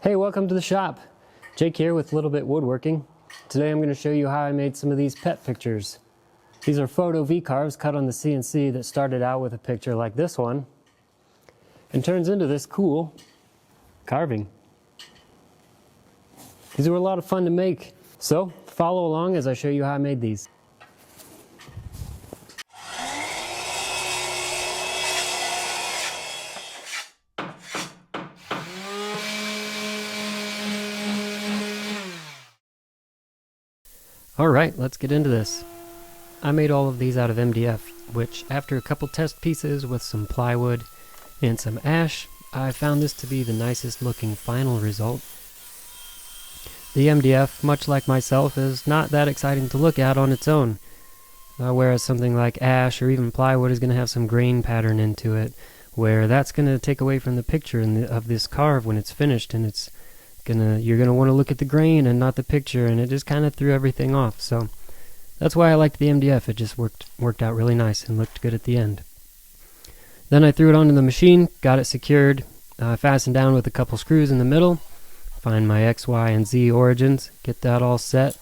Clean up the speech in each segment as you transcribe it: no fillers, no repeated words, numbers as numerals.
Hey, welcome to the shop. Jake here with Little Bit Woodworking. Today I'm going to show you how I made some of these pet pictures. These are photo V-Carves cut on the CNC that started out with a picture like this one and turns into this cool carving. These were a lot of fun to make, so follow along as I show you how I made these. Alright, let's get into this. I made all of these out of MDF, which after a couple test pieces with some plywood and some ash, I found this to be the nicest looking final result. The MDF, much like myself, is not that exciting to look at on its own, whereas something like ash or even plywood is going to have some grain pattern into it, where that's going to take away from the picture of this carve when it's finished, and you're gonna want to look at the grain and not the picture, and it just kind of threw everything off. So that's why I liked the MDF. It just worked out really nice and looked good at the end. Then I threw it onto the machine, got it secured, fastened down with a couple screws in the middle, find my X, Y, and Z origins, get that all set.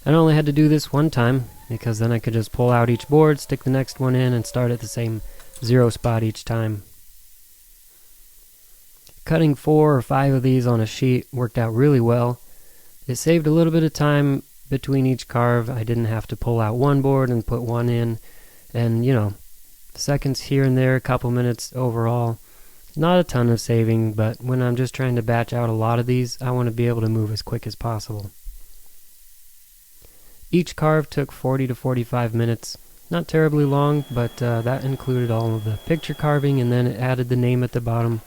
I only had to do this one time because then I could just pull out each board, stick the next one in, and start at the same 0 spot each time. Cutting 4 or 5 of these on a sheet worked out really well. It saved a little bit of time between each carve. I didn't have to pull out one board and put one in, and seconds here and there, a couple minutes overall. Not a ton of saving, but when I'm just trying to batch out a lot of these, I want to be able to move as quick as possible. Each carve took 40 to 45 minutes. Not terribly long, but that included all of the picture carving, and then it added the name at the bottom.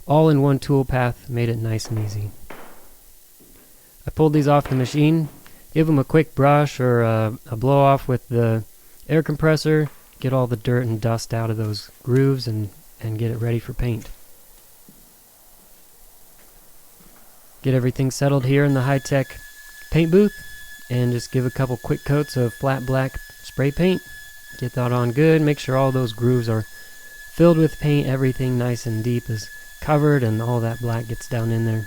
All in one toolpath, made it nice and easy. I pulled these off the machine, give them a quick brush or a blow off with the air compressor, get all the dirt and dust out of those grooves and get it ready for paint. Get everything settled here in the high-tech paint booth and just give a couple quick coats of flat black spray paint. Get that on good, make sure all those grooves are filled with paint, everything nice and deep is covered and all that black gets down in there.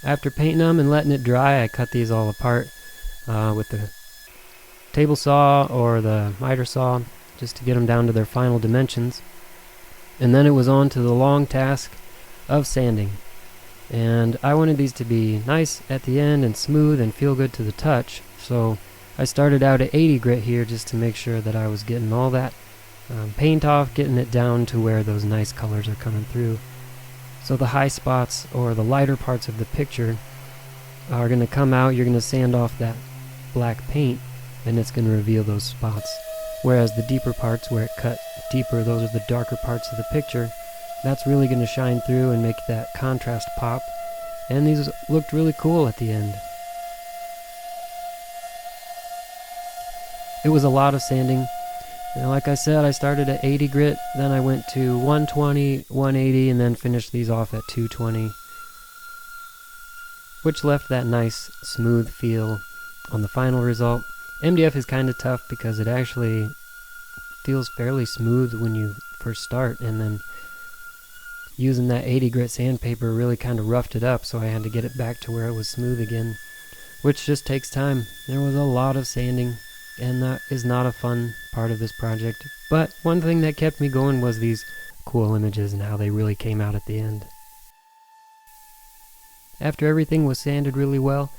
After painting them and letting it dry, I cut these all apart with the table saw or the miter saw just to get them down to their final dimensions. And then it was on to the long task of sanding. And I wanted these to be nice at the end and smooth and feel good to the touch, so I started out at 80 grit here just to make sure that I was getting all that paint off, getting it down to where those nice colors are coming through. So the high spots or the lighter parts of the picture are going to come out. You're going to sand off that black paint and it's going to reveal those spots. Whereas the deeper parts where it cut deeper, those are the darker parts of the picture. That's really going to shine through and make that contrast pop. And these looked really cool at the end. It was a lot of sanding. And like I said, I started at 80 grit, then I went to 120, 180, and then finished these off at 220, which left that nice smooth feel on the final result. MDF is kind of tough because it actually feels fairly smooth when you first start, and then using that 80 grit sandpaper really kind of roughed it up, so I had to get it back to where it was smooth again, which just takes time. There was a lot of sanding, and that is not a fun part of this project. But one thing that kept me going was these cool images and how they really came out at the end. After everything was sanded really well,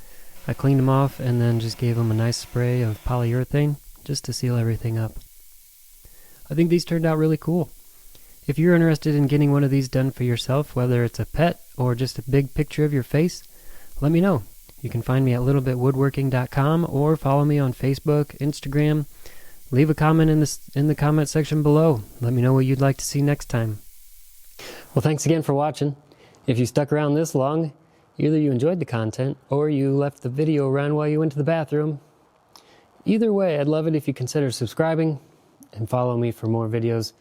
I cleaned them off and then just gave them a nice spray of polyurethane just to seal everything up. I think these turned out really cool. If you're interested in getting one of these done for yourself, whether it's a pet or just a big picture of your face, let me know. You can find me at littlebitwoodworking.com or follow me on Facebook, Instagram. Leave a comment in the comment section below. Let me know what you'd like to see next time. Well, thanks again for watching. If you stuck around this long, either you enjoyed the content or you left the video run while you went to the bathroom. Either way, I'd love it if you consider subscribing and follow me for more videos.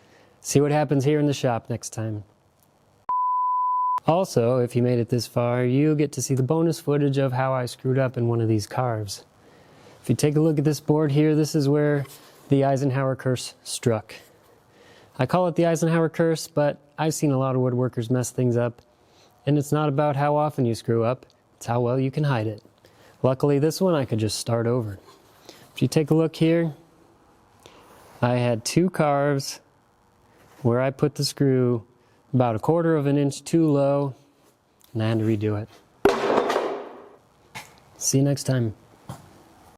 See what happens here in the shop next time. Also, if you made it this far, you get to see the bonus footage of how I screwed up in one of these carves. If you take a look at this board here, this is where the Eisenhower curse struck. I call it the Eisenhower curse, but I've seen a lot of woodworkers mess things up, and it's not about how often you screw up, it's how well you can hide it. Luckily this one I could just start over. If you take a look here, I had 2 carves where I put the screw about 1/4 of an inch too low, and I had to redo it. See you next time.